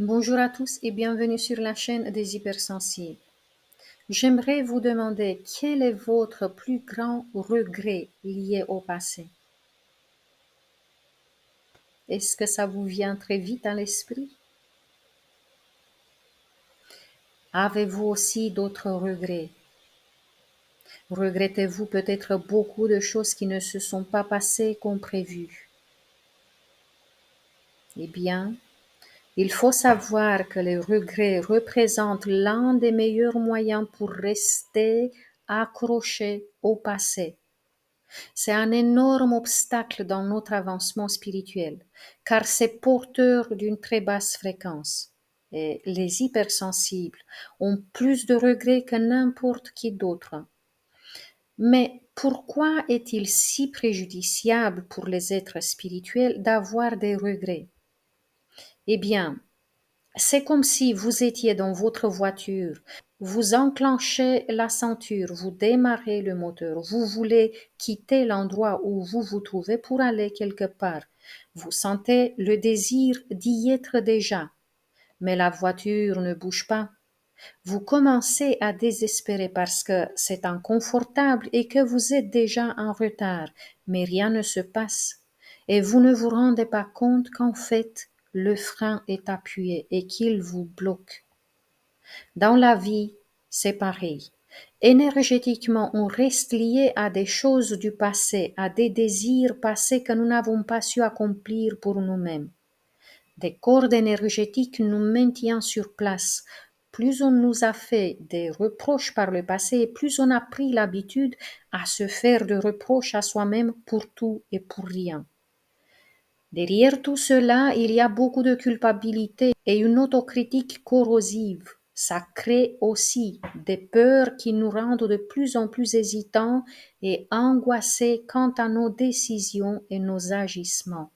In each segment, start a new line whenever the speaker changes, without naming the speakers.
Bonjour à tous et bienvenue sur la chaîne des hypersensibles. J'aimerais vous demander quel est votre plus grand regret lié au passé. Est-ce que ça vous vient très vite à l'esprit? Avez-vous aussi d'autres regrets? Regrettez-vous peut-être beaucoup de choses qui ne se sont pas passées comme prévu? Eh bien, il faut savoir que les regrets représentent l'un des meilleurs moyens pour rester accroché au passé. C'est un énorme obstacle dans notre avancement spirituel, car c'est porteur d'une très basse fréquence. Et les hypersensibles ont plus de regrets que n'importe qui d'autre. Mais pourquoi est-il si préjudiciable pour les êtres spirituels d'avoir des regrets? Eh bien, c'est comme si vous étiez dans votre voiture, vous enclenchez la ceinture, vous démarrez le moteur, vous voulez quitter l'endroit où vous vous trouvez pour aller quelque part. Vous sentez le désir d'y être déjà, mais la voiture ne bouge pas. Vous commencez à désespérer parce que c'est inconfortable et que vous êtes déjà en retard, mais rien ne se passe. Et vous ne vous rendez pas compte qu'en fait, le frein est appuyé et qu'il vous bloque. Dans la vie, c'est pareil. Énergétiquement, on reste lié à des choses du passé, à des désirs passés que nous n'avons pas su accomplir pour nous-mêmes. Des cordes énergétiques nous maintiennent sur place. Plus on nous a fait des reproches par le passé, plus on a pris l'habitude à se faire de reproches à soi-même pour tout et pour rien. Derrière tout cela, il y a beaucoup de culpabilité et une autocritique corrosive. Ça crée aussi des peurs qui nous rendent de plus en plus hésitants et angoissés quant à nos décisions et nos agissements.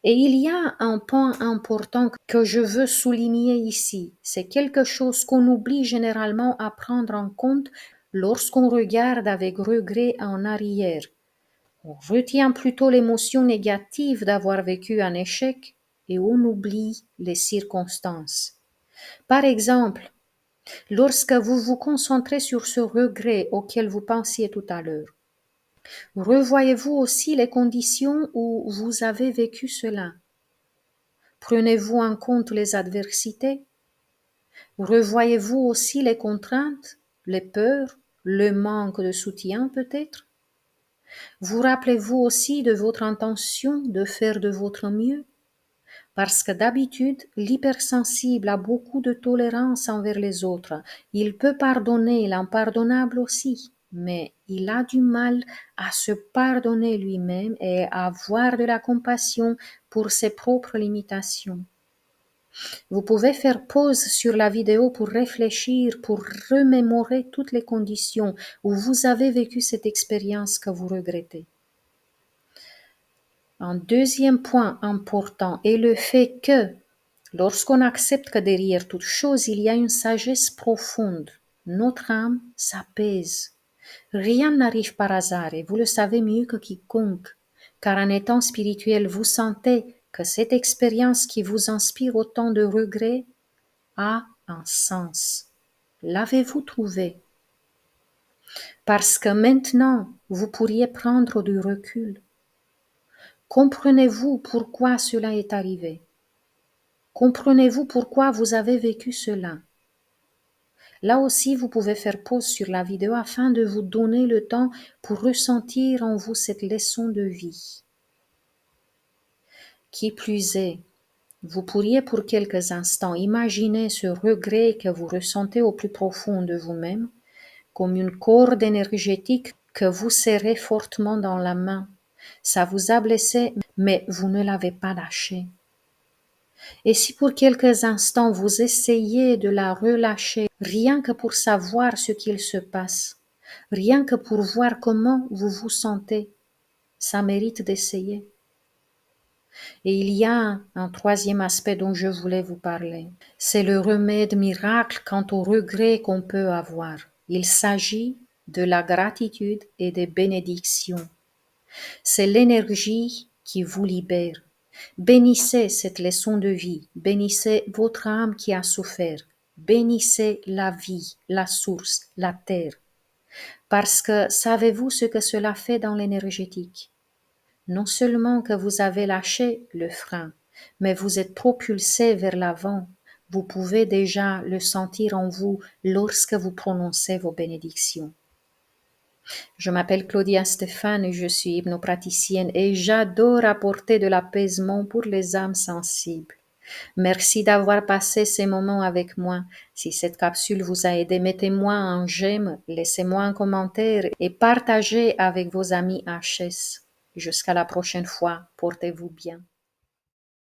Et il y a un point important que je veux souligner ici. C'est quelque chose qu'on oublie généralement à prendre en compte lorsqu'on regarde avec regret en arrière. On retient plutôt l'émotion négative d'avoir vécu un échec et on oublie les circonstances. Par exemple, lorsque vous vous concentrez sur ce regret auquel vous pensiez tout à l'heure, revoyez-vous aussi les conditions où vous avez vécu cela. Prenez-vous en compte les adversités? Revoyez-vous aussi les contraintes, les peurs, le manque de soutien peut-être? Vous rappelez-vous aussi de votre intention de faire de votre mieux? Parce que d'habitude, l'hypersensible a beaucoup de tolérance envers les autres. Il peut pardonner l'impardonnable aussi, mais il a du mal à se pardonner lui-même et à avoir de la compassion pour ses propres limitations. Vous pouvez faire pause sur la vidéo pour réfléchir, pour remémorer toutes les conditions où vous avez vécu cette expérience que vous regrettez. Un deuxième point important est le fait que lorsqu'on accepte que derrière toute chose, il y a une sagesse profonde, notre âme s'apaise. Rien n'arrive par hasard et vous le savez mieux que quiconque, car en étant spirituel, vous sentez que cette expérience qui vous inspire autant de regrets a un sens. L'avez-vous trouvé? Parce que maintenant, vous pourriez prendre du recul. Comprenez-vous pourquoi cela est arrivé? Comprenez-vous pourquoi vous avez vécu cela? Là aussi, vous pouvez faire pause sur la vidéo afin de vous donner le temps pour ressentir en vous cette leçon de vie. Qui plus est, vous pourriez pour quelques instants imaginer ce regret que vous ressentez au plus profond de vous-même comme une corde énergétique que vous serrez fortement dans la main. Ça vous a blessé, mais vous ne l'avez pas lâché. Et si pour quelques instants vous essayez de la relâcher, rien que pour savoir ce qu'il se passe, rien que pour voir comment vous vous sentez, ça mérite d'essayer. Et il y a un troisième aspect dont je voulais vous parler. C'est le remède miracle quant au regret qu'on peut avoir. Il s'agit de la gratitude et des bénédictions. C'est l'énergie qui vous libère. Bénissez cette leçon de vie, bénissez votre âme qui a souffert, bénissez la vie, la source, la terre, parce que savez-vous ce que cela fait dans l'énergétique? Non seulement que vous avez lâché le frein, mais vous êtes propulsé vers l'avant. Vous pouvez déjà le sentir en vous lorsque vous prononcez vos bénédictions. Je m'appelle Claudia Stéphane et je suis hypnopraticienne et j'adore apporter de l'apaisement pour les âmes sensibles. Merci d'avoir passé ces moments avec moi. Si cette capsule vous a aidé, mettez-moi un j'aime, laissez-moi un commentaire et partagez avec vos amis HS. Jusqu'à la prochaine fois, portez-vous bien.